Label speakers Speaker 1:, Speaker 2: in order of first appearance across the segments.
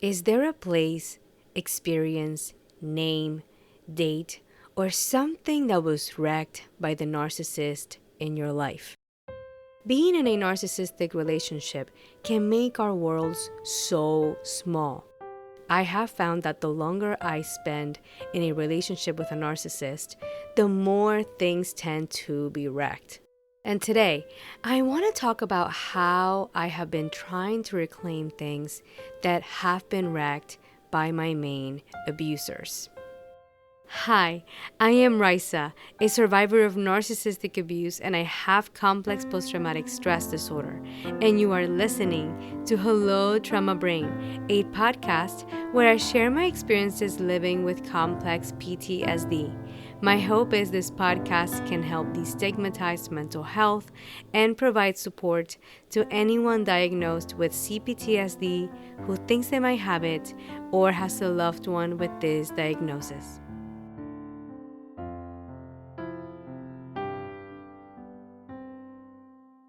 Speaker 1: Is there a place, experience, name, date, or something that was wrecked by the narcissist in your life? Being in a narcissistic relationship can make our worlds so small. I have found that the longer I spend in a relationship with a narcissist, the more things tend to be wrecked. And today, I want to talk about how I have been trying to reclaim things that have been wrecked by my main abusers. Hi, I am Raysa, a survivor of narcissistic abuse, and I have complex post-traumatic stress disorder. And you are listening to Hello Trauma Brain, a podcast where I share my experiences living with complex PTSD. My hope is this podcast can help destigmatize mental health and provide support to anyone diagnosed with CPTSD who thinks they might have it or has a loved one with this diagnosis.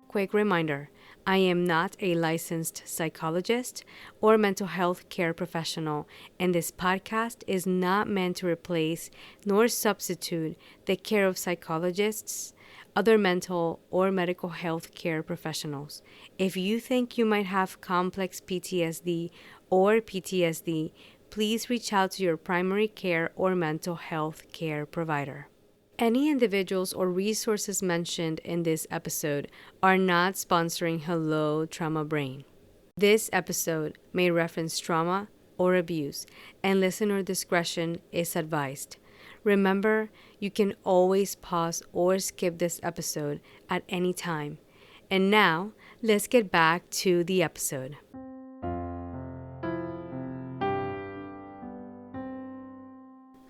Speaker 1: Quick reminder, I am not a licensed psychologist or mental health care professional, and this podcast is not meant to replace nor substitute the care of psychologists, other mental or medical health care professionals. If you think you might have complex PTSD or PTSD, please reach out to your primary care or mental health care provider. Any individuals or resources mentioned in this episode are not sponsoring Hello Trauma Brain. This episode may reference trauma or abuse, and listener discretion is advised. Remember, you can always pause or skip this episode at any time. And now, let's get back to the episode.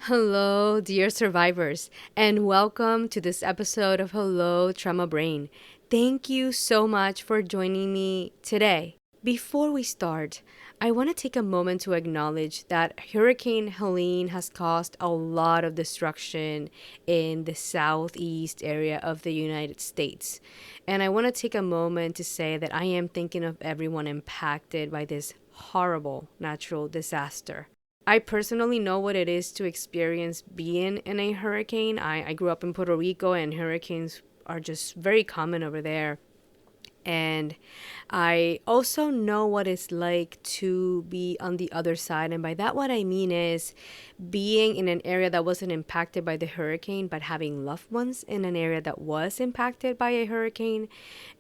Speaker 1: Hello, dear survivors, and welcome to this episode of Hello Trauma Brain. Thank you so much for joining me today. Before we start, I want to take a moment to acknowledge that Hurricane Helene has caused a lot of destruction in the southeast area of the United States. And I want to take a moment to say that I am thinking of everyone impacted by this horrible natural disaster. I personally know what it is to experience being in a hurricane. I grew up in Puerto Rico, and hurricanes are just very common over there. And I also know what it's like to be on the other side. And by that, what I mean is being in an area that wasn't impacted by the hurricane, but having loved ones in an area that was impacted by a hurricane.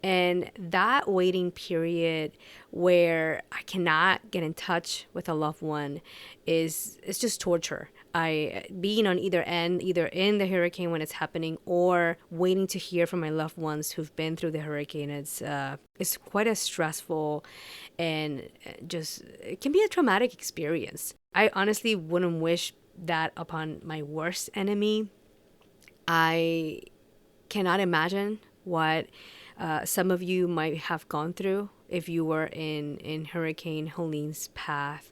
Speaker 1: And that waiting period where I cannot get in touch with a loved one it's just torture. Being on either end, either in the hurricane when it's happening or waiting to hear from my loved ones who've been through the hurricane. It's quite a stressful and just it can be a traumatic experience. I honestly wouldn't wish that upon my worst enemy. I cannot imagine what some of you might have gone through if you were in Hurricane Helene's path,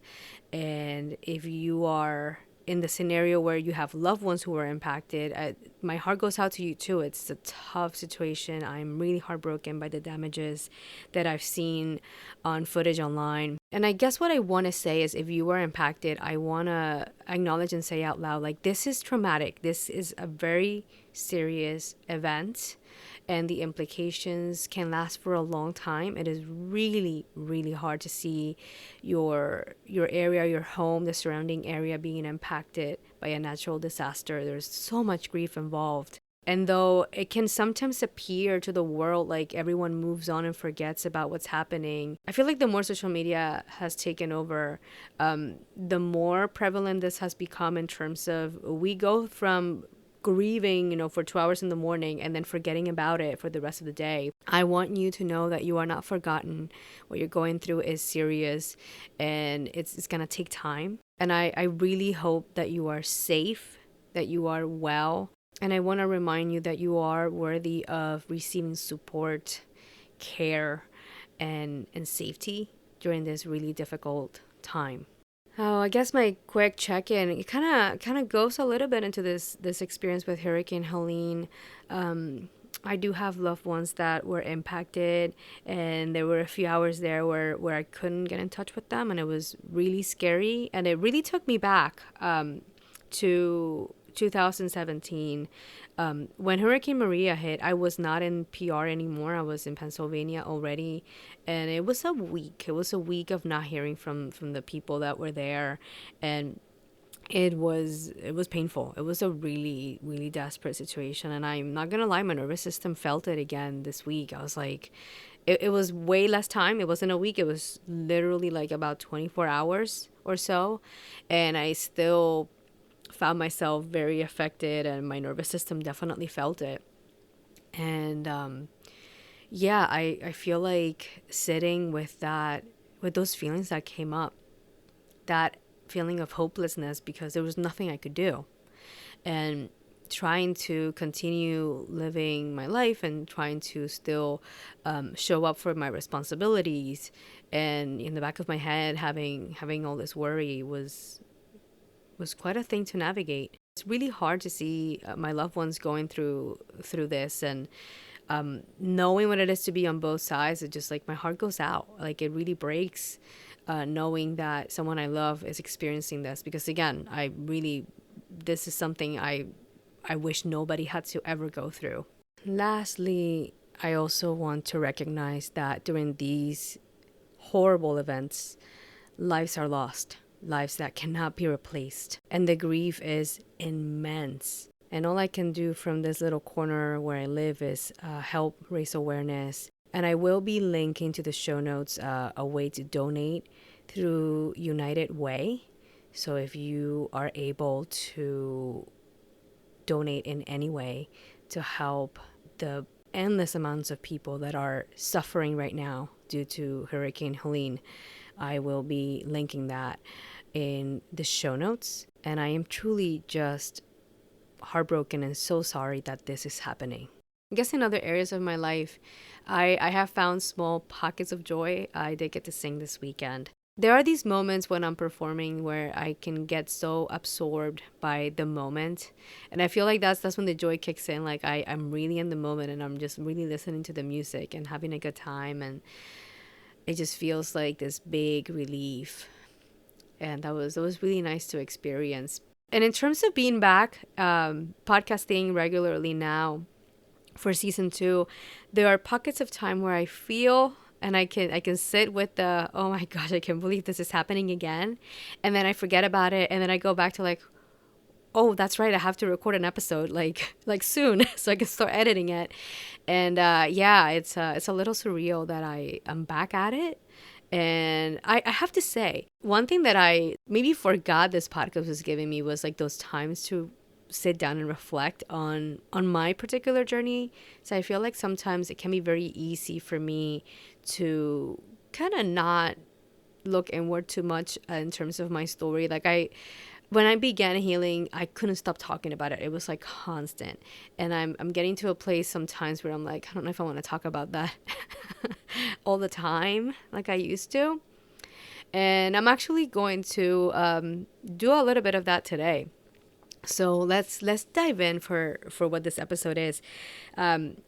Speaker 1: and if you are in the scenario where you have loved ones who are impacted. My heart goes out to you too. It's a tough situation. I'm really heartbroken by the damages that I've seen on footage online. And I guess what I want to say is if you were impacted, I want to acknowledge and say out loud, like, this is traumatic. This is a very serious event, and the implications can last for a long time. It is really, really hard to see your area, your home, the surrounding area being impacted by a natural disaster. There's so much grief involved. And though it can sometimes appear to the world like everyone moves on and forgets about what's happening, I feel like the more social media has taken over, the more prevalent this has become in terms of we go from grieving, for 2 hours in the morning and then forgetting about it for the rest of the day. I want you to know that you are not forgotten. What you're going through is serious, and it's going to take time. And I really hope that you are safe, that you are well. And I want to remind you that you are worthy of receiving support, care, and safety during this really difficult time. Oh, I guess my quick check-in, it kind of goes a little bit into this experience with Hurricane Helene. I do have loved ones that were impacted, and there were a few hours there where I couldn't get in touch with them, and it was really scary, and it really took me back to 2017. When Hurricane Maria hit, I was not in PR anymore. I was in Pennsylvania already, and it was a week. It was a week of not hearing from the people that were there, and it was painful. It was a really, really desperate situation, and I'm not gonna lie, my nervous system felt it again this week. I was like, it was way less time. It wasn't a week. It was literally like about 24 hours or so, and I still found myself very affected, and my nervous system definitely felt it. And yeah, I feel like sitting with that, with those feelings that came up, that feeling of hopelessness because there was nothing I could do, and trying to continue living my life and trying to still show up for my responsibilities, and in the back of my head having all this worry was quite a thing to navigate. It's really hard to see my loved ones going through this, and knowing what it is to be on both sides. It just like my heart goes out. Like it really breaks, knowing that someone I love is experiencing this. Because again, this is something I wish nobody had to ever go through. Lastly, I also want to recognize that during these horrible events, lives are lost, lives that cannot be replaced. And the grief is immense. And all I can do from this little corner where I live is help raise awareness. And I will be linking to the show notes a way to donate through United Way. So if you are able to donate in any way to help the endless amounts of people that are suffering right now due to Hurricane Helene, I will be linking that in the show notes. And I am truly just heartbroken and so sorry that this is happening. I guess in other areas of my life, I have found small pockets of joy. I did get to sing this weekend. There are these moments when I'm performing where I can get so absorbed by the moment. And I feel like that's when the joy kicks in. Like I'm really in the moment, and I'm just really listening to the music and having a good time. And it just feels like this big relief. And that was really nice to experience. And in terms of being back, podcasting regularly now for season 2, there are pockets of time where I feel and I can sit with the, oh my gosh, I can't believe this is happening again. And then I forget about it, and then I go back to like, oh, that's right, I have to record an episode like soon so I can start editing it. And yeah, it's a little surreal that I'm back at it. And I have to say, one thing that I maybe forgot this podcast was giving me was like those times to sit down and reflect on my particular journey. So I feel like sometimes it can be very easy for me to kind of not look inward too much in terms of my story. Like when I began healing, I couldn't stop talking about it. It was like constant. And I'm getting to a place sometimes where I'm like, I don't know if I want to talk about that all the time like I used to. And I'm actually going to do a little bit of that today. So let's dive in for what this episode is.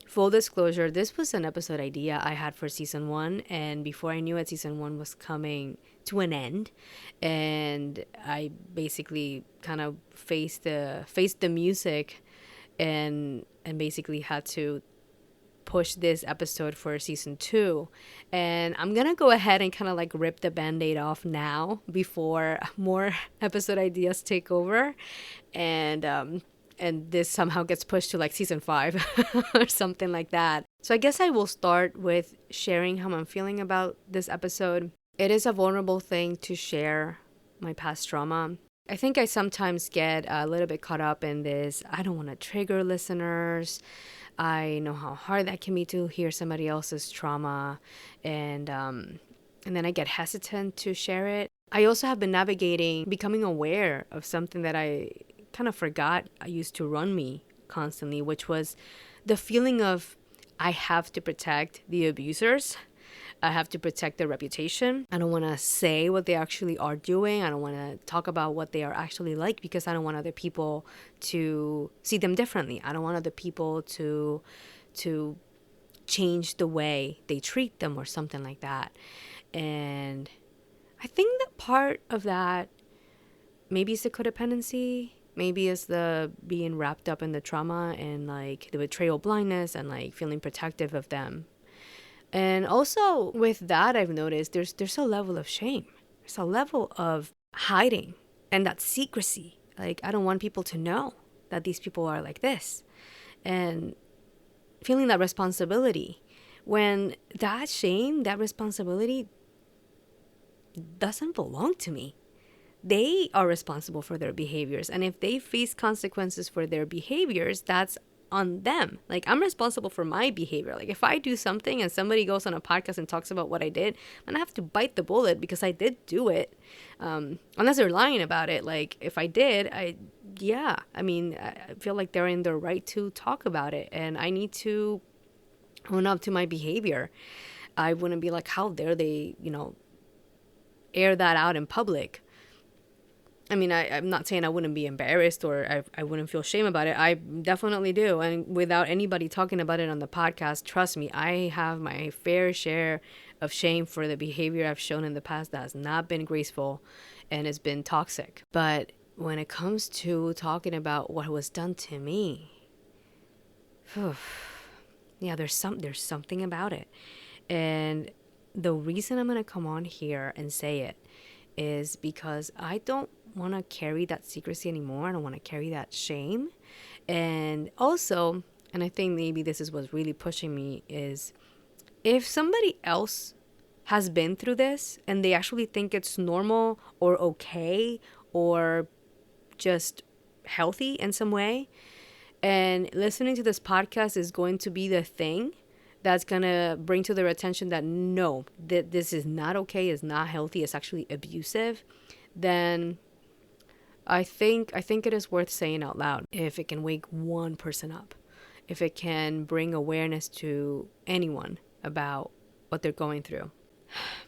Speaker 1: Full disclosure, this was an episode idea I had for season 1, and before I knew it, season 1 was coming to an end, and I basically kind of faced the music, and basically had to push this episode for season 2. And I'm gonna go ahead and kind of like rip the band-aid off now before more episode ideas take over, and this somehow gets pushed to like season 5 or something like that. So I guess I will start with sharing how I'm feeling about this episode. It is a vulnerable thing to share my past trauma. I think I sometimes get a little bit caught up in this, I don't want to trigger listeners. I know how hard that can be to hear somebody else's trauma, and then I get hesitant to share it. I also have been navigating becoming aware of something that I kind of forgot I used to run me constantly, which was the feeling of I have to protect the abusers. I have to protect their reputation. I don't want to say what they actually are doing. I don't want to talk about what they are actually like, because I don't want other people to see them differently. I don't want other people to to change the way they treat them or something like that. And I think that part of that, maybe it's the codependency, maybe it's the being wrapped up in the trauma and like the betrayal blindness and like feeling protective of them. And also with that, I've noticed there's a level of shame. There's a level of hiding and that secrecy. Like, I don't want people to know that these people are like this. And feeling that responsibility, when that shame, that responsibility doesn't belong to me. They are responsible for their behaviors. And if they face consequences for their behaviors, that's on them. Like, I'm responsible for my behavior. Like, if I do something and somebody goes on a podcast and talks about what I did, then I have to bite the bullet because I did do it. Unless they're lying about it. Like, if I did, I feel like they're in their right to talk about it. And I need to own up to my behavior. I wouldn't be like, how dare they, air that out in public. I mean, I'm not saying I wouldn't be embarrassed or I wouldn't feel shame about it. I definitely do. And without anybody talking about it on the podcast, trust me, I have my fair share of shame for the behavior I've shown in the past that has not been graceful and has been toxic. But when it comes to talking about what was done to me, yeah, there's something about it. And the reason I'm going to come on here and say it is because I don't want to carry that secrecy anymore. I don't want to carry that shame. And also, and I think maybe this is what's really pushing me, is if somebody else has been through this and they actually think it's normal or okay or just healthy in some way, and listening to this podcast is going to be the thing that's going to bring to their attention that no, that this is not okay, it's not healthy, it's actually abusive, then I think it is worth saying out loud if it can wake one person up, if it can bring awareness to anyone about what they're going through.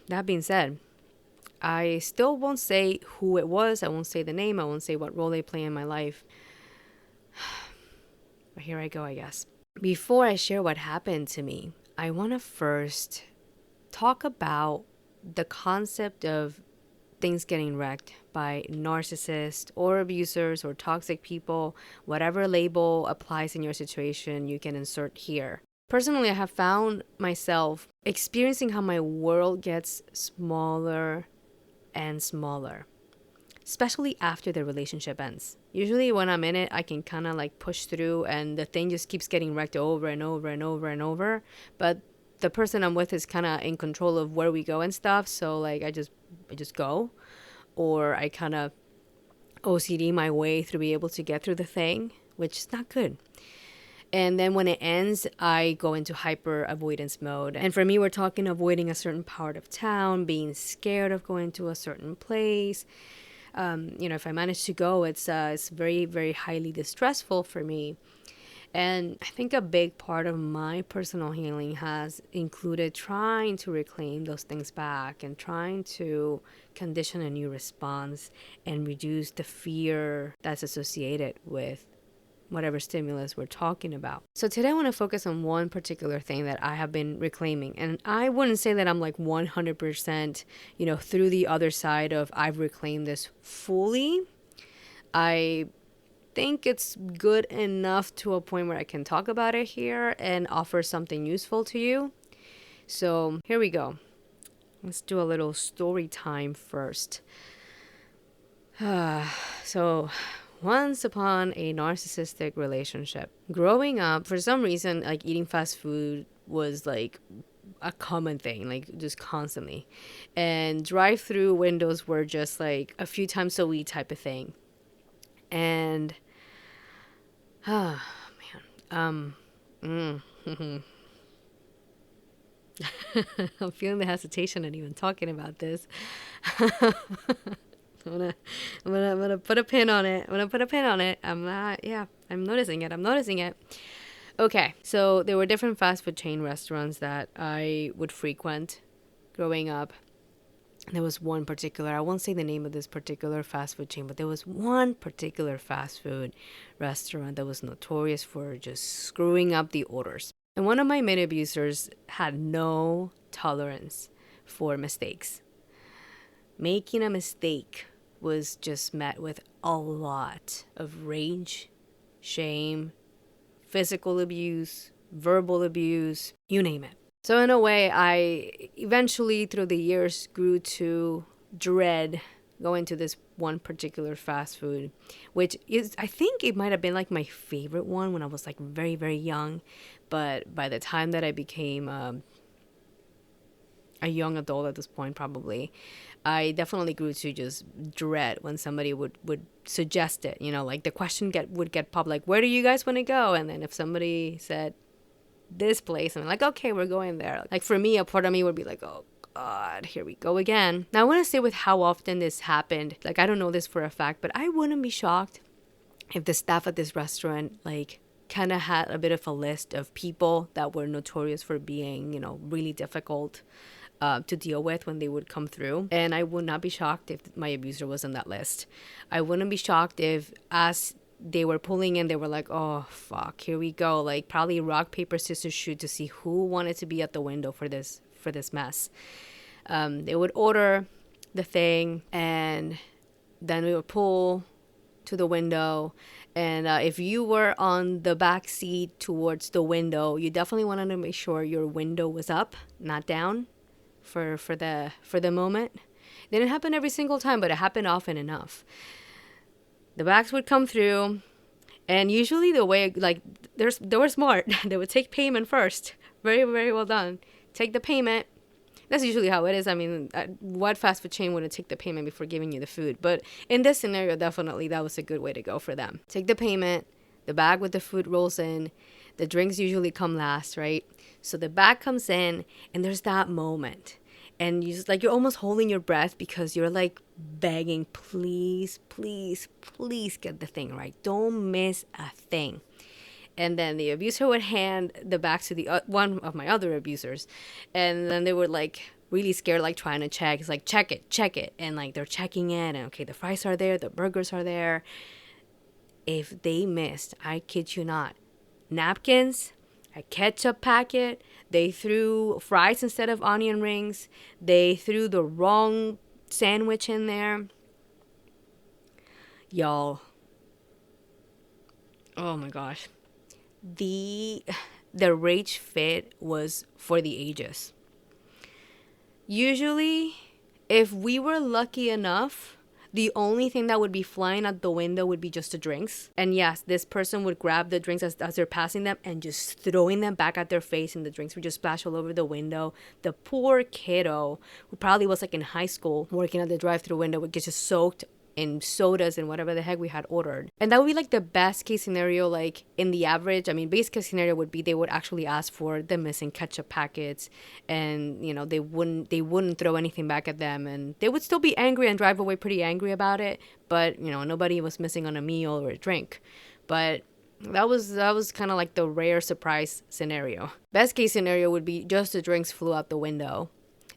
Speaker 1: That being said, I still won't say who it was, I won't say the name, I won't say what role they play in my life. But here I go, I guess. Before I share what happened to me, I want to first talk about the concept of things getting wrecked by narcissists or abusers or toxic people. Whatever label applies in your situation, you can insert here. Personally, I have found myself experiencing how my world gets smaller and smaller, especially after the relationship ends. Usually when I'm in it, I can kind of like push through and the thing just keeps getting wrecked over and over and over and over. But the person I'm with is kind of in control of where we go and stuff. So like I just go, or I kind of OCD my way through be able to get through the thing, which is not good. And then when it ends, I go into hyper avoidance mode. And for me, we're talking avoiding a certain part of town, being scared of going to a certain place. If I manage to go, it's very, very highly distressful for me. And I think a big part of my personal healing has included trying to reclaim those things back and trying to condition a new response and reduce the fear that's associated with whatever stimulus we're talking about. So today I want to focus on one particular thing that I have been reclaiming. And I wouldn't say that I'm like 100%, through the other side of I've reclaimed this fully. I think it's good enough to a point where I can talk about it here and offer something useful to you. So here we go. Let's do a little story time first. So once upon a narcissistic relationship. Growing up, for some reason, like eating fast food was like a common thing, like just constantly. And drive-through windows were just like a few times a week type of thing. And, I'm feeling the hesitation and even talking about this. I'm gonna put a pin on it. I'm noticing it. Okay, so there were different fast food chain restaurants that I would frequent growing up. There was one particular, I won't say the name of this particular fast food chain, but there was one particular fast food restaurant that was notorious for just screwing up the orders. And one of my main abusers had no tolerance for mistakes. Making a mistake was just met with a lot of rage, shame, physical abuse, verbal abuse, you name it. So in a way, I eventually through the years grew to dread going to this one particular fast food, which is, I think it might have been like my favorite one when I was like very, very young. But by the time that I became a young adult at this point, probably, I definitely grew to just dread when somebody would suggest it. You know, like the question would get popped, like, where do you guys want to go? And then if somebody said this place, I'm like, okay, we're going there. Like for me, a part of me would be like, oh God, here we go again. Now I want to say with how often this happened, like I don't know this for a fact, but I wouldn't be shocked if the staff at this restaurant like kind of had a bit of a list of people that were notorious for being, you know, really difficult to deal with when they would come through. And I would not be shocked if my abuser was on that list. I wouldn't be shocked if as they were pulling in, they were like, oh fuck, here we go. Like probably rock, paper, scissors, shoot to see who wanted to be at the window for this mess. They would order the thing and then we would pull to the window. And if you were on the back seat towards the window, you definitely wanted to make sure your window was up, not down for the moment. It didn't happen every single time, but it happened often enough. The bags would come through, and usually the way, like, they were smart. They would take payment first. Very, very well done. Take the payment. That's usually how it is. I mean, what fast food chain wouldn't take the payment before giving you the food? But in this scenario, definitely that was a good way to go for them. Take the payment, the bag with the food rolls in, the drinks usually come last, right? So the bag comes in, and there's that moment. And you just, like, you're almost holding your breath because you're like begging, please, please, please get the thing right. Don't miss a thing. And then the abuser would hand the bag to the one of my other abusers. And then they were like really scared, like trying to check. It's like, check it. And like they're checking it. And okay, the fries are there. The burgers are there. If they missed, I kid you not, napkins, a ketchup packet, they threw fries instead of onion rings. They threw the wrong sandwich in there. Y'all. Oh my gosh. The rage fit was for the ages. Usually, if we were lucky enough, the only thing that would be flying out the window would be just the drinks. And yes, this person would grab the drinks as they're passing them and just throwing them back at their face, and the drinks would just splash all over the window. The poor kiddo, who probably was like in high school, working at the drive-thru window, would get just soaked in sodas and whatever the heck we had ordered. And that would be like the best case scenario. Like in the average, I mean, base case scenario would be they would actually ask for the missing ketchup packets, and you know, they wouldn't throw anything back at them, and they would still be angry and drive away pretty angry about it, but you know, nobody was missing on a meal or a drink. But that was kind of like the rare surprise scenario. Best case scenario would be just the drinks flew out the window,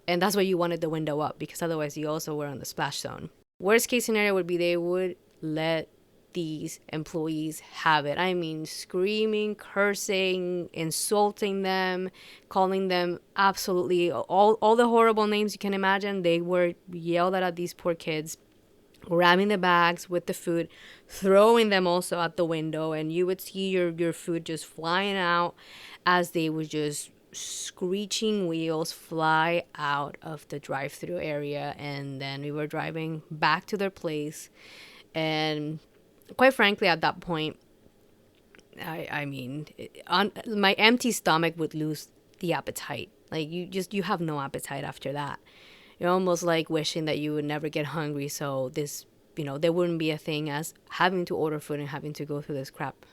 Speaker 1: and that's why you wanted the window up, because otherwise you also were on the splash zone. Worst case scenario would be they would let these employees have it. I mean, screaming, cursing, insulting them, calling them absolutely all the horrible names you can imagine. They were yelled at these poor kids, grabbing the bags with the food, throwing them also out the window, and you would see your food just flying out as they would just screeching wheels fly out of the drive-thru area. And then we were driving back to their place, and quite frankly at that point, I mean, on my empty stomach would lose the appetite. Like you have no appetite after that. You're almost like wishing that you would never get hungry, so this, you know, there wouldn't be a thing as having to order food and having to go through this crap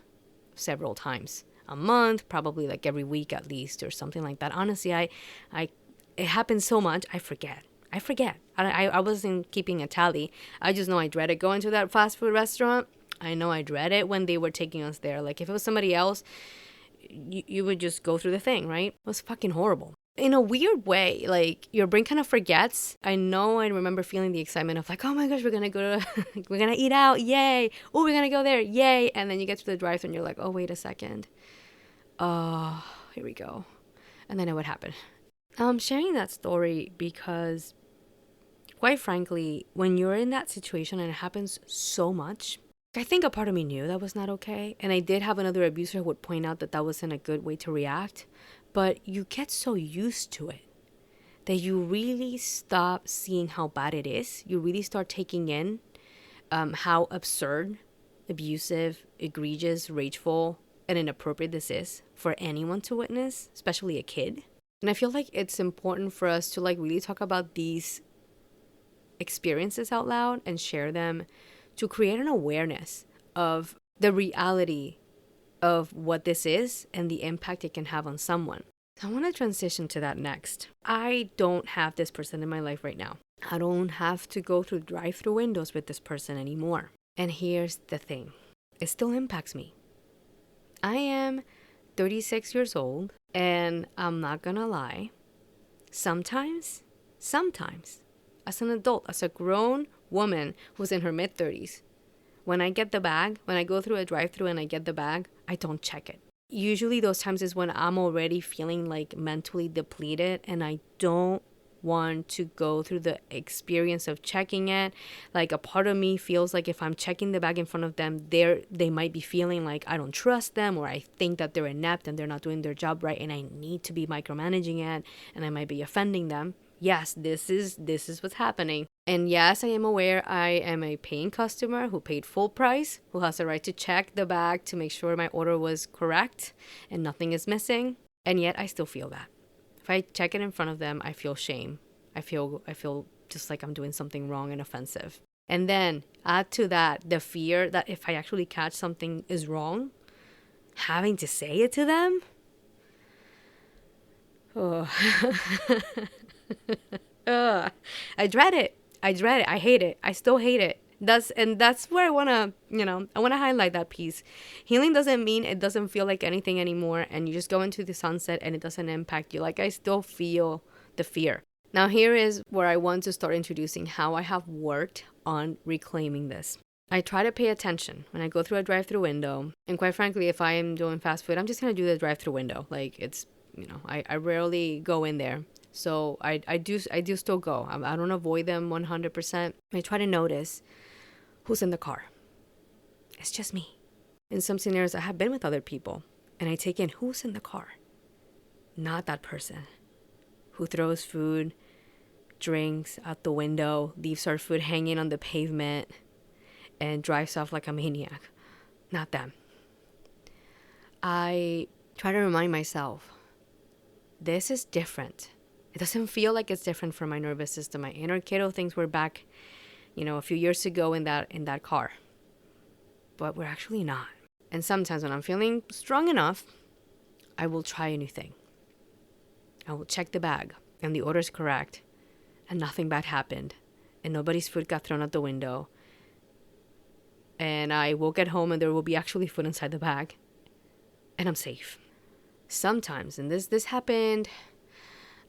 Speaker 1: several times a month, probably like every week at least, or something like that. Honestly, it happens so much, I forget. I wasn't keeping a tally. I just know I dreaded going to that fast food restaurant. I know I dread it when they were taking us there. Like if it was somebody else, you would just go through the thing, right? It was fucking horrible. In a weird way, like your brain kind of forgets. I know I remember feeling the excitement of like, oh my gosh, we're gonna go to we're gonna eat out, yay. Oh, we're gonna go there, yay. And then you get to the drive-thru and you're like, oh, wait a second. here we go. And then it would happen. I'm sharing that story because, quite frankly, when you're in that situation and it happens so much, I think a part of me knew that was not okay. And I did have another abuser who would point out that that wasn't a good way to react. But you get so used to it that you really stop seeing how bad it is. You really start taking in how absurd, abusive, egregious, rageful, and inappropriate this is for anyone to witness, especially a kid. And I feel like it's important for us to like really talk about these experiences out loud and share them to create an awareness of the reality of what this is and the impact it can have on someone. I want to transition to that next. I don't have this person in my life right now. I don't have to go through drive-through windows with this person anymore. And here's the thing. It still impacts me. I am 36 years old, and I'm not gonna lie. Sometimes, as an adult, as a grown woman who's in her mid-30s, when I get the bag, when I go through a drive-through and I get the bag, I don't check it. Usually those times is when I'm already feeling like mentally depleted and I don't want to go through the experience of checking it. Like a part of me feels like if I'm checking the bag in front of them, they might be feeling like I don't trust them, or I think that they're inept and they're not doing their job right and I need to be micromanaging it and I might be offending them. Yes, this is what's happening. And yes, I am aware I am a paying customer who paid full price, who has the right to check the bag to make sure my order was correct and nothing is missing. And yet I still feel that. If I check it in front of them, I feel shame. I feel just like I'm doing something wrong and offensive. And then add to that the fear that if I actually catch something is wrong, having to say it to them. Oh. I dread it. I hate it. I still hate it. That's where I want to highlight that piece. Healing doesn't mean it doesn't feel like anything anymore and you just go into the sunset and it doesn't impact you. Like I still feel the fear. Now here is where I want to start introducing how I have worked on reclaiming this. I try to pay attention when I go through a drive-through window. And quite frankly, if I am doing fast food, I'm just going to do the drive-through window. Like it's, I rarely go in there. So I do still go. I don't avoid them 100%. I try to notice who's in the car. It's just me. In some scenarios, I have been with other people, and I take in who's in the car. Not that person who throws food, drinks out the window, leaves our food hanging on the pavement, and drives off like a maniac. Not them. I try to remind myself, this is different. It doesn't feel like it's different for my nervous system. My inner kiddo thinks we're back, a few years ago in that car. But we're actually not. And sometimes when I'm feeling strong enough, I will try a new thing. I will check the bag and the order's correct and nothing bad happened and nobody's food got thrown out the window. And I will get home and there will be actually food inside the bag and I'm safe. Sometimes, and this happened,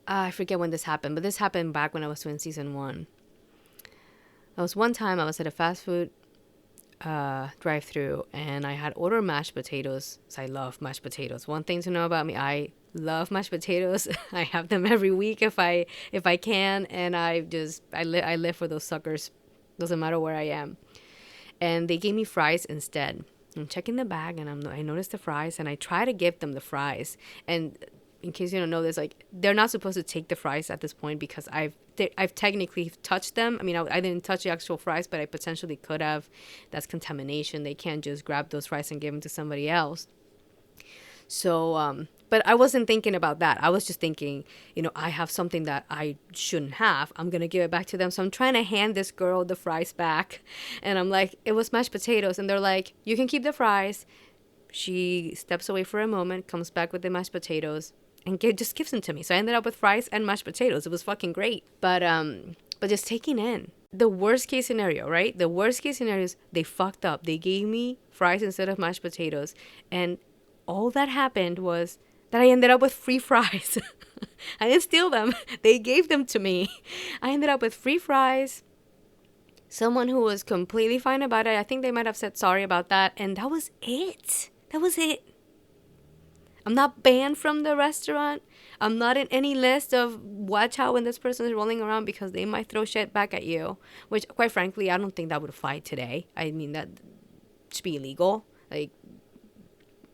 Speaker 1: I forget when this happened, but this happened back when I was doing season 1. There was one time I was at a fast food drive-through and I had ordered mashed potatoes because I love mashed potatoes. One thing to know about me, I love mashed potatoes. I have them every week if I can, and I live for those suckers. Doesn't matter where I am. And they gave me fries instead. I'm checking the bag and I noticed the fries and I try to give them the fries. And in case you don't know this, like they're not supposed to take the fries at this point because I've technically touched them. I mean, I didn't touch the actual fries, but I potentially could have. That's contamination. They can't just grab those fries and give them to somebody else. So, but I wasn't thinking about that. I was just thinking, I have something that I shouldn't have. I'm going to give it back to them. So I'm trying to hand this girl the fries back. And I'm like, it was mashed potatoes. And they're like, you can keep the fries. She steps away for a moment, comes back with the mashed potatoes, and just gives them to me. So I ended up with fries and mashed potatoes. It was fucking great. But just taking in the worst case scenario, right? The worst case scenario is they fucked up. They gave me fries instead of mashed potatoes. And all that happened was that I ended up with free fries. I didn't steal them. They gave them to me. I ended up with free fries. Someone who was completely fine about it. I think they might have said sorry about that. And that was it. I'm not banned from the restaurant. I'm not in any list of watch out when this person is rolling around because they might throw shit back at you. Which, quite frankly, I don't think that would fly today. I mean, that should be illegal. Like,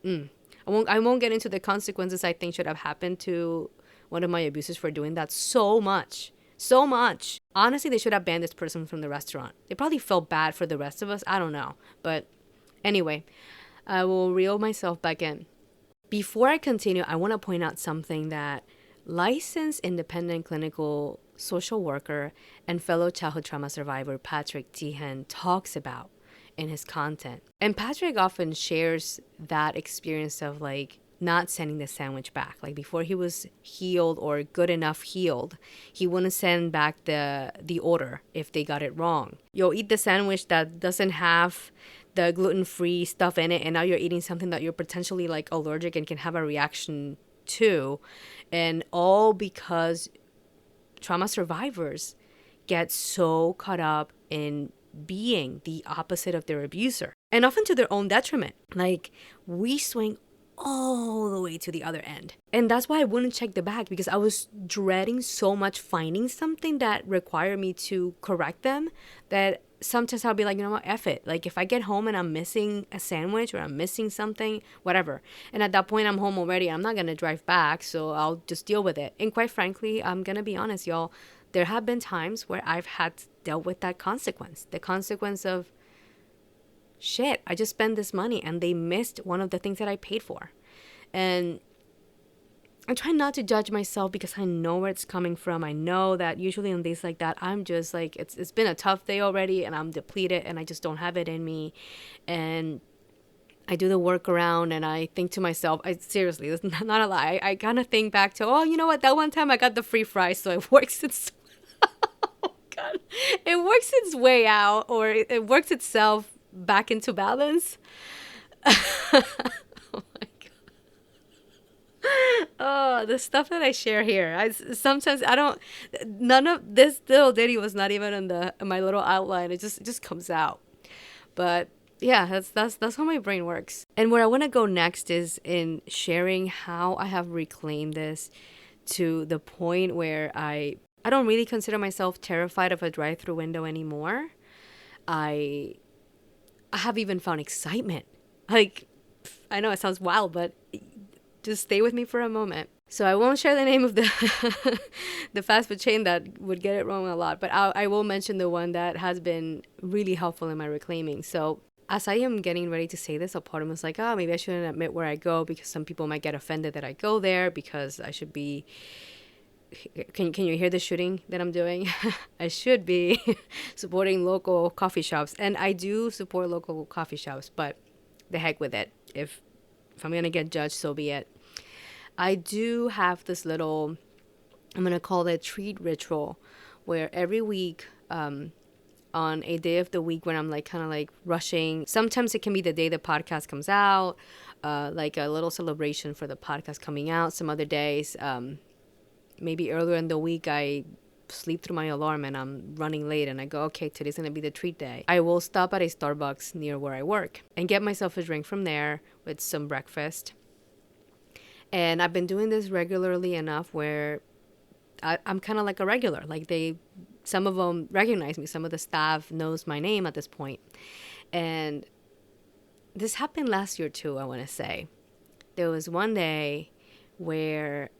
Speaker 1: I won't get into the consequences I think should have happened to one of my abusers for doing that so much. So much. Honestly, they should have banned this person from the restaurant. They probably felt bad for the rest of us. I don't know. But anyway, I will reel myself back in. Before I continue, I want to point out something that licensed independent clinical social worker and fellow childhood trauma survivor Patrick Tehan talks about in his content. And Patrick often shares that experience of like not sending the sandwich back. Like before he was healed or good enough healed, he wouldn't send back the order if they got it wrong. You'll eat the sandwich that doesn't have the gluten-free stuff in it, and now you're eating something that you're potentially like allergic and can have a reaction to, and all because trauma survivors get so caught up in being the opposite of their abuser, and often to their own detriment. Like, we swing all the way to the other end. And that's why I wouldn't check the bag, because I was dreading so much finding something that required me to correct them, that sometimes I'll be like, you know what, F it. Like, if I get home and I'm missing a sandwich or I'm missing something, whatever. And at that point, I'm home already. I'm not going to drive back, so I'll just deal with it. And quite frankly, I'm going to be honest, y'all. There have been times where I've had dealt with that consequence. The consequence of, shit, I just spent this money and they missed one of the things that I paid for. And I try not to judge myself because I know where it's coming from. I know that usually on days like that, I'm just like, it's been a tough day already and I'm depleted and I just don't have it in me. And I do the workaround and I think to myself, seriously, this is not a lie. I kind of think back to, oh, you know what? That one time I got the free fries, so it works. Oh, God. It works its way out, or it works itself back into balance. Oh my God. Oh, the stuff that I share here. Sometimes I don't, none of this little ditty was not even in my little outline. It just comes out. But yeah, that's how my brain works. And where I want to go next is in sharing how I have reclaimed this to the point where I don't really consider myself terrified of a drive-through window anymore. I have even found excitement. Like, I know it sounds wild, but just stay with me for a moment. So I won't share the name of the the fast food chain that would get it wrong a lot, but I will mention the one that has been really helpful in my reclaiming. So as I am getting ready to say this, a part of me was like, oh, maybe I shouldn't admit where I go because some people might get offended that I go there, because I should be... Can you hear the shooting that I'm doing? I should be supporting local coffee shops. And I do support local coffee shops, but the heck with it. If I'm going to get judged, so be it. I do have this little, I'm going to call it treat ritual, where every week, on a day of the week when I'm like kind of like rushing, sometimes it can be the day the podcast comes out, like a little celebration for the podcast coming out. Some other days, maybe earlier in the week, I sleep through my alarm and I'm running late and I go, okay, today's going to be the treat day. I will stop at a Starbucks near where I work and get myself a drink from there with some breakfast. And I've been doing this regularly enough where I'm kind of like a regular. Like some of them recognize me. Some of the staff knows my name at this point. And this happened last year too, I want to say. There was one day where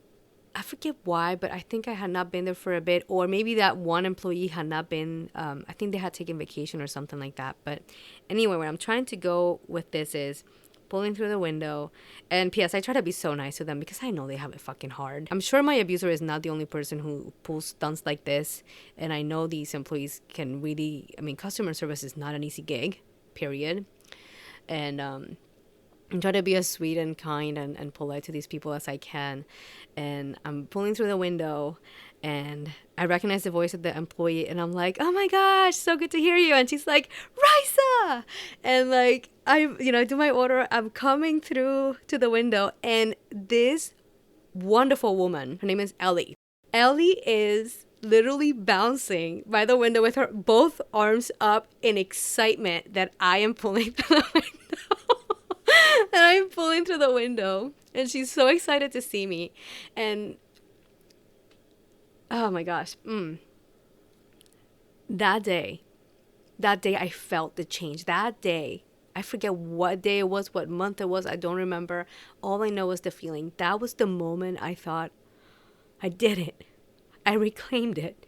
Speaker 1: I forget why, but I think I had not been there for a bit, or maybe that one employee had not been, I think they had taken vacation or something like that. But anyway, where I'm trying to go with this is pulling through the window. And P.S., I try to be so nice to them because I know they have it fucking hard. I'm sure my abuser is not the only person who pulls stunts like this. And I know these employees can really, customer service is not an easy gig, period. And I try to be as sweet and kind and polite to these people as I can. And I'm pulling through the window and I recognize the voice of the employee and I'm like, oh my gosh, so good to hear you. And she's like, Raysa! And like, I do my order. I'm coming through to the window and this wonderful woman, her name is Ellie. Ellie is literally bouncing by the window with her both arms up in excitement that I am pulling through the window. And I'm pulling through the window, and she's so excited to see me. And oh my gosh, that day, I felt the change. That day, I forget what day it was, what month it was. I don't remember. All I know is the feeling. That was the moment I thought, I did it. I reclaimed it.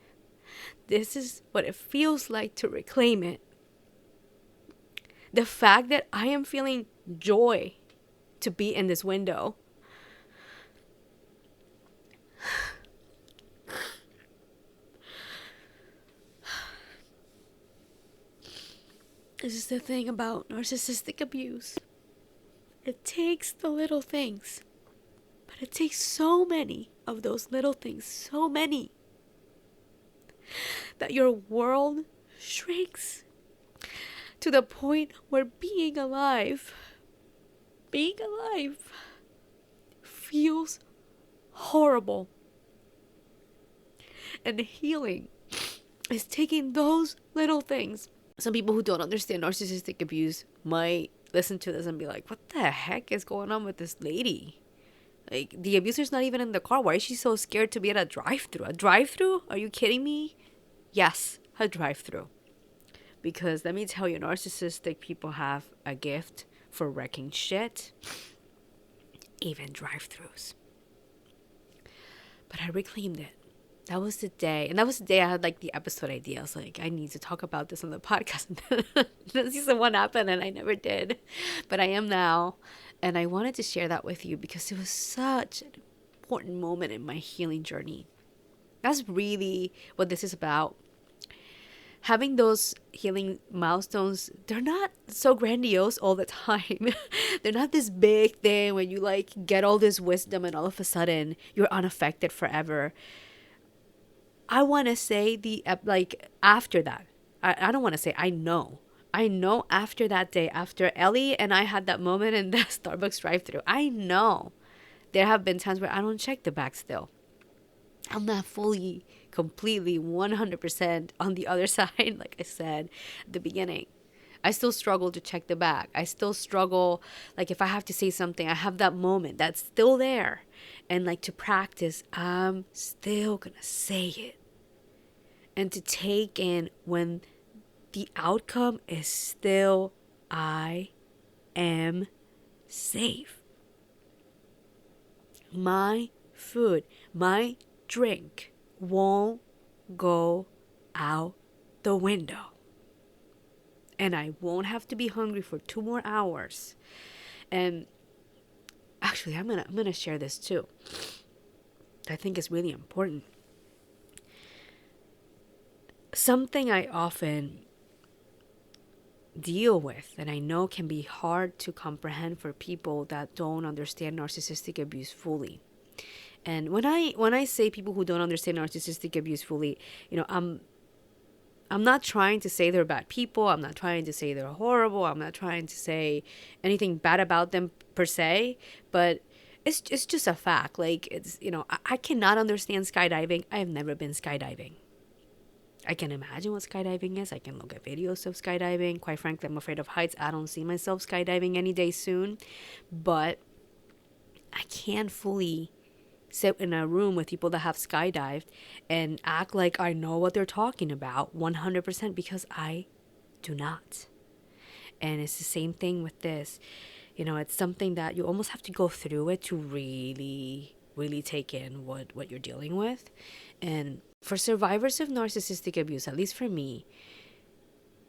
Speaker 1: This is what it feels like to reclaim it. The fact that I am feeling joy to be in this window. This is the thing about narcissistic abuse. It takes the little things, but it takes so many of those little things, so many, that your world shrinks to the point where being alive feels horrible. And healing is taking those little things. Some people who don't understand narcissistic abuse might listen to this and be like, what the heck is going on with this lady? Like, the abuser's not even in the car. Why is she so scared to be at a drive-thru? A drive-thru? Are you kidding me? Yes, a drive-thru. Because let me tell you, narcissistic people have a gift for wrecking shit. Even drive-thrus. But I reclaimed it. That was the day. And that was the day I had like the episode idea. I was like, I need to talk about this on the podcast. And then season 1 happened and I never did. But I am now. And I wanted to share that with you because it was such an important moment in my healing journey. That's really what this is about. Having those healing milestones, they're not so grandiose all the time. They're not this big thing when you like get all this wisdom and all of a sudden you're unaffected forever. I want to say after that, I don't want to say, I know after that day, after Ellie and I had that moment in the Starbucks drive-thru, I know there have been times where I don't check the back still. I'm not fully, completely, 100% on the other side, like I said at the beginning. I still struggle to check the back. I still struggle, like if I have to say something, I have that moment that's still there. And like to practice, I'm still gonna say it. And to take in when the outcome is still, I am safe. My food, my drink won't go out the window. And I won't have to be hungry for 2 more hours. And actually, I'm gonna share this too. I think is really important. Something I often deal with and I know can be hard to comprehend for people that don't understand narcissistic abuse fully. And when I say people who don't understand narcissistic abuse fully, I'm not trying to say they're bad people. I'm not trying to say they're horrible. I'm not trying to say anything bad about them per se, but it's just a fact. Like, it's, I cannot understand skydiving. I have never been skydiving. I can imagine what skydiving is. I can look at videos of skydiving. Quite frankly, I'm afraid of heights. I don't see myself skydiving any day soon, but I can't fully sit in a room with people that have skydived and act like I know what they're talking about 100% because I do not. And it's the same thing with this. It's something that you almost have to go through it to really, really take in what you're dealing with. And for survivors of narcissistic abuse, at least for me,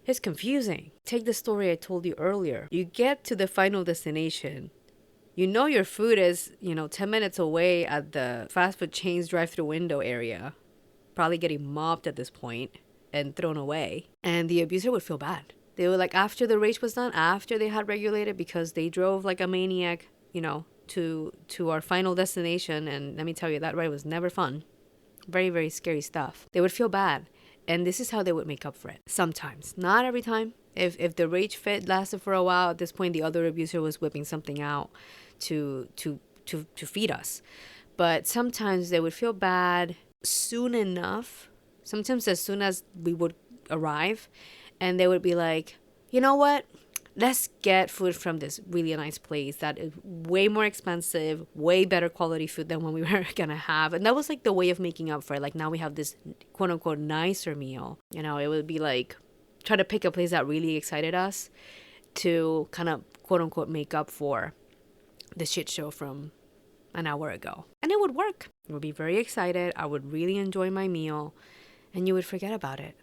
Speaker 1: it's confusing. Take the story I told you earlier. You get to the final destination. Your food is, 10 minutes away at the fast food chain's drive-thru window area, probably getting mopped at this point and thrown away. And the abuser would feel bad. They would, like, after the race was done, after they had regulated because they drove like a maniac, to our final destination. And let me tell you, that ride was never fun. Very, very scary stuff. They would feel bad. And this is how they would make up for it. Sometimes. Not every time. If the rage fit lasted for a while, at this point, the other abuser was whipping something out to feed us. But sometimes they would feel bad soon enough, sometimes as soon as we would arrive, and they would be like, you know what, let's get food from this really nice place that is way more expensive, way better quality food than what we were gonna have. And that was like the way of making up for it. Like now we have this quote unquote nicer meal. You know, it would be like try to pick a place that really excited us to kind of quote unquote make up for the shit show from an hour ago. And it would work. I would be very excited. I would really enjoy my meal, and you would forget about it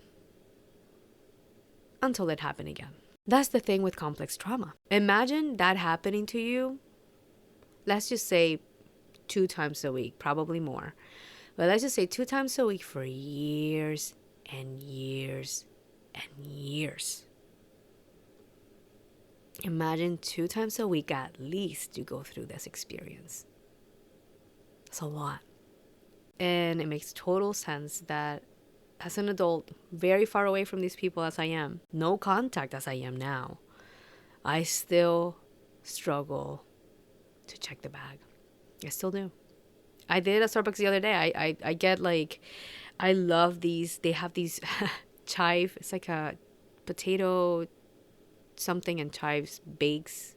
Speaker 1: until it happened again. That's the thing with complex trauma. Imagine that happening to you, let's just say 2 times a week, probably more. But let's just say 2 times a week for years and years and years. Imagine 2 times a week at least you go through this experience. That's a lot. And it makes total sense that as an adult, very far away from these people as I am, no contact as I am now, I still struggle to check the bag. I still do. I did at Starbucks the other day. I get like, I love these. They have these chive. It's like a potato something and chives bakes.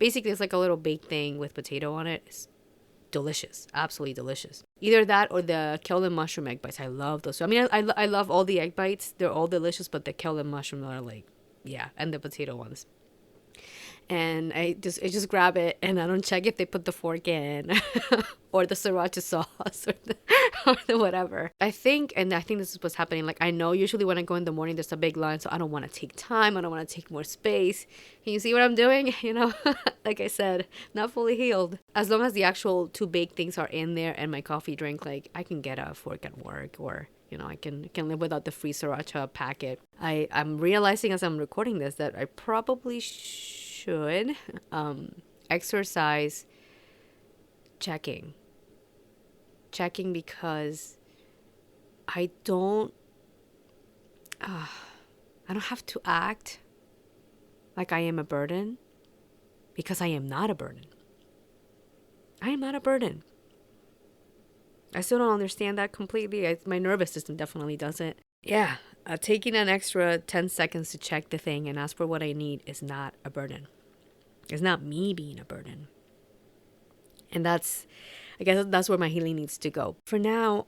Speaker 1: Basically, it's like a little baked thing with potato on it. It's delicious. Absolutely delicious. Either that or the kale and mushroom egg bites. I love those. I mean, I love all the egg bites. They're all delicious, but the kale and mushroom are like, yeah, and the potato ones. And I just grab it, and I don't check if they put the fork in or the sriracha sauce or the whatever. I think this is what's happening. Like, I know usually when I go in the morning, there's a big line, so I don't want to take time. I don't want to take more space. Can you see what I'm doing? You know, like I said, not fully healed. As long as the actual 2 baked things are in there and my coffee drink, like I can get a fork at work, or you know, I can live without the free sriracha packet. I'm realizing as I'm recording this that I probably should exercise checking because I don't have to act like I am a burden, because I am not a burden. I am not a burden. I still don't understand that completely. My nervous system definitely doesn't. Yeah, taking an extra 10 seconds to check the thing and ask for what I need is not a burden. It's not me being a burden. And I guess that's where my healing needs to go. For now,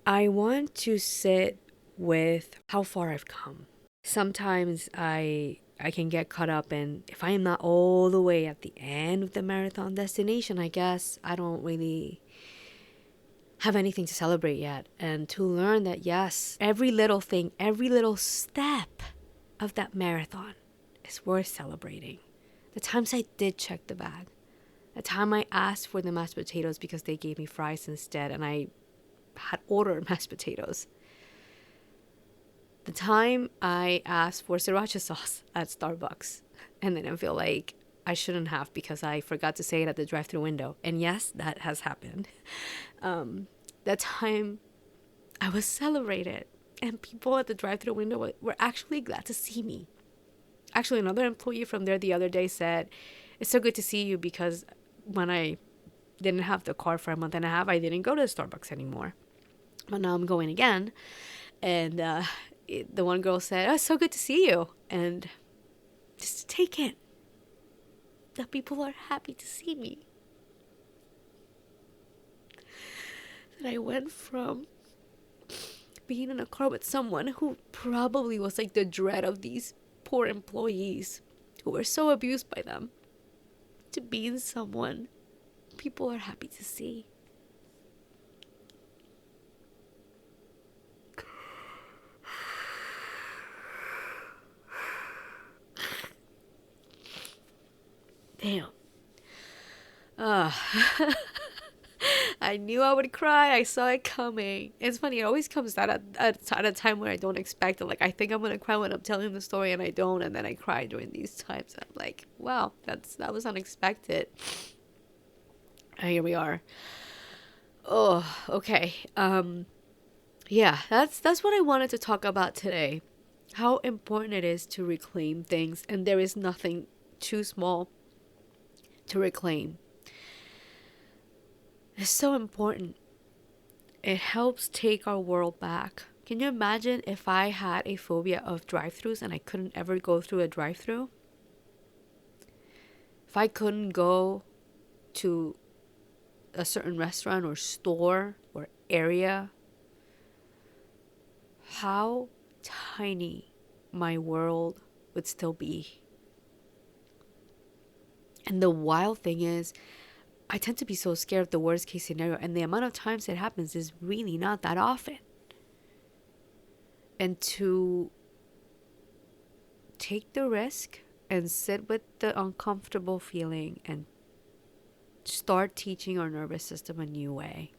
Speaker 1: I want to sit with how far I've come. Sometimes I can get caught up in, if I am not all the way at the end of the marathon destination, I guess I don't really have anything to celebrate yet. And to learn that, yes, every little thing, every little step of that marathon is worth celebrating. The times I did check the bag, the time I asked for the mashed potatoes because they gave me fries instead and I had ordered mashed potatoes. The time I asked for sriracha sauce at Starbucks and then I feel like I shouldn't have because I forgot to say it at the drive-thru window. And yes, that has happened. That time I was celebrated and people at the drive-thru window were actually glad to see me. Actually, another employee from there the other day said, it's so good to see you because when I didn't have the car for a month and a half, I didn't go to the Starbucks anymore. But now I'm going again. And the one girl said, oh, it's so good to see you. And just to take it that people are happy to see me. That I went from being in a car with someone who probably was like the dread of these poor employees who were so abused by them, to being someone people are happy to see. Damn. I knew I would cry. I saw it coming. It's funny. It always comes out at a time where I don't expect it. Like, I think I'm going to cry when I'm telling the story and I don't. And then I cry during these times. I'm like, wow, that was unexpected. And here we are. Oh, okay. Yeah, that's what I wanted to talk about today. How important it is to reclaim things. And there is nothing too small to reclaim. It's so important. It helps take our world back. Can you imagine if I had a phobia of drive-thrus and I couldn't ever go through a drive-thru? If I couldn't go to a certain restaurant or store or area, how tiny my world would still be. And the wild thing is, I tend to be so scared of the worst case scenario, and the amount of times it happens is really not that often. And to take the risk and sit with the uncomfortable feeling and start teaching our nervous system a new way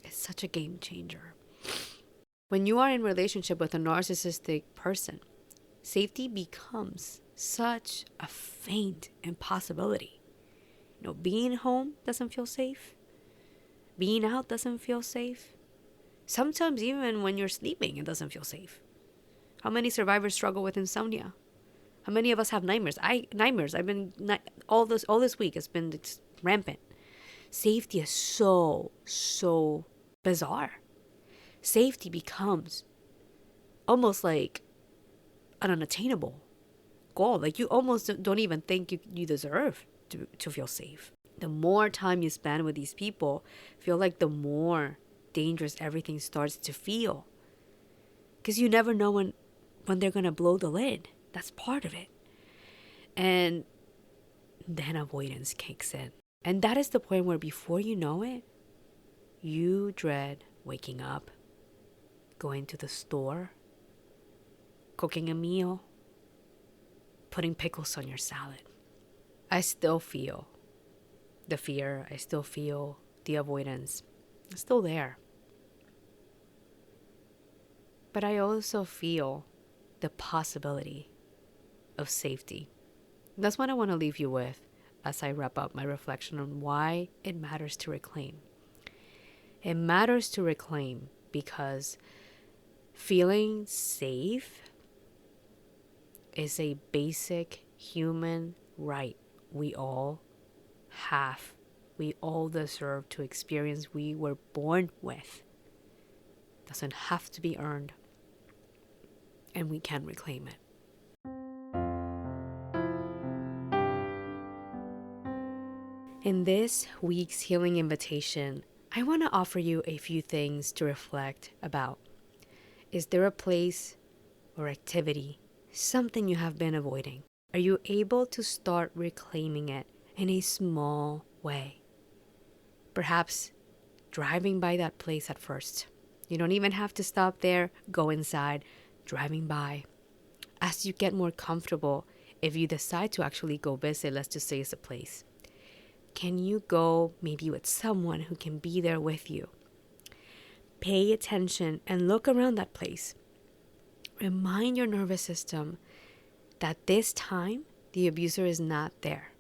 Speaker 1: is such a game changer. When you are in relationship with a narcissistic person, safety becomes such a faint impossibility. Being home doesn't feel safe. Being out doesn't feel safe. Sometimes even when you're sleeping, it doesn't feel safe. How many survivors struggle with insomnia? How many of us have nightmares? I've been all this week. It's been rampant. Safety is so bizarre. Safety becomes almost like an unattainable goal. Like you almost don't even think you deserve to feel safe. The more time you spend with these people, feel like the more dangerous everything starts to feel. Because you never know when they're going to blow the lid. That's part of it. And then avoidance kicks in. And that is the point where before you know it, you dread waking up, going to the store, cooking a meal, putting pickles on your salad. I still feel the fear. I still feel the avoidance. It's still there. But I also feel the possibility of safety. That's what I want to leave you with as I wrap up my reflection on why it matters to reclaim. It matters to reclaim because feeling safe is a basic human right we all have. We all deserve to experience we were born with. Doesn't have to be earned. And we can reclaim it. In this week's healing invitation, I want to offer you a few things to reflect about. Is there a place or activity, something you have been avoiding? Are you able to start reclaiming it in a small way? Perhaps driving by that place at first. You don't even have to stop there. Go inside, driving by. As you get more comfortable, if you decide to actually go visit, let's just say it's a place, can you go maybe with someone who can be there with you? Pay attention and look around that place. Remind your nervous system that this time the abuser is not there.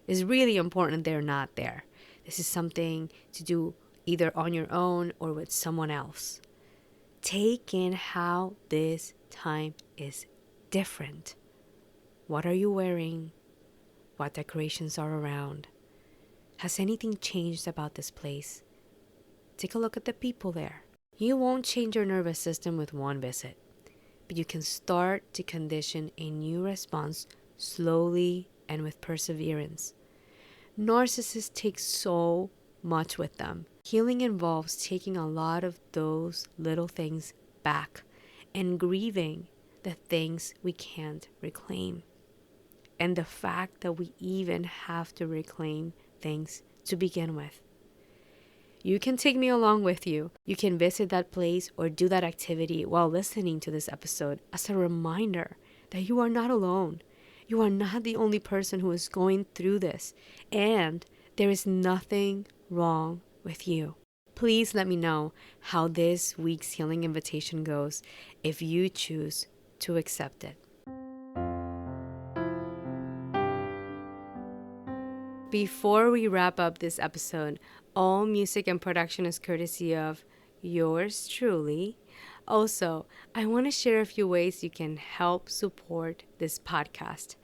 Speaker 1: It's really important they're not there. This is something to do either on your own or with someone else. Take in how this time is different. What are you wearing? What decorations are around? Has anything changed about this place? Take a look at the people there. You won't change your nervous system with one visit, but you can start to condition a new response slowly and with perseverance. Narcissists take so much with them. Healing involves taking a lot of those little things back and grieving the things we can't reclaim. And the fact that we even have to reclaim things to begin with. You can take me along with you. You can visit that place or do that activity while listening to this episode as a reminder that you are not alone. You are not the only person who is going through this, and there is nothing wrong with you. Please let me know how this week's healing invitation goes if you choose to accept it. Before we wrap up this episode, all music and production is courtesy of yours truly. Also, I want to share a few ways you can help support this podcast.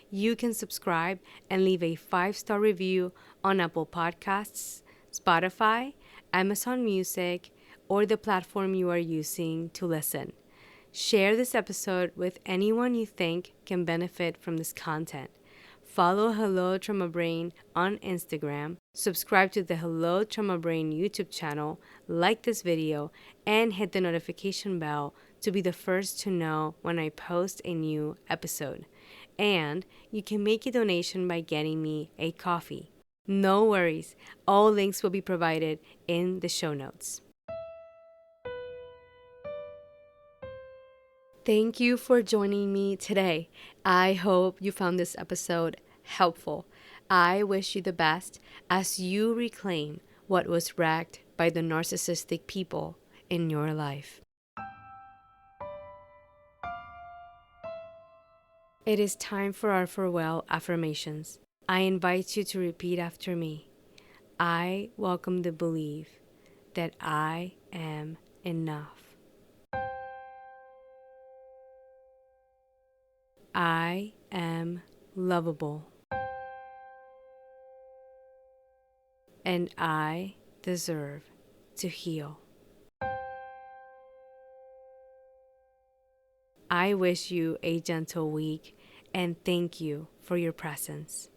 Speaker 1: You can subscribe and leave a 5-star review on Apple Podcasts, Spotify, Amazon Music, or the platform you are using to listen. Share this episode with anyone you think can benefit from this content. Follow Hello Trauma Brain on Instagram, subscribe to the Hello Trauma Brain YouTube channel, like this video, and hit the notification bell to be the first to know when I post a new episode. And you can make a donation by getting me a coffee. No worries, all links will be provided in the show notes. Thank you for joining me today. I hope you found this episode helpful. I wish you the best as you reclaim what was wrecked by the narcissistic people in your life. It is time for our farewell affirmations. I invite you to repeat after me. I welcome the belief that I am enough. I am lovable. And I deserve to heal. I wish you a gentle week and thank you for your presence.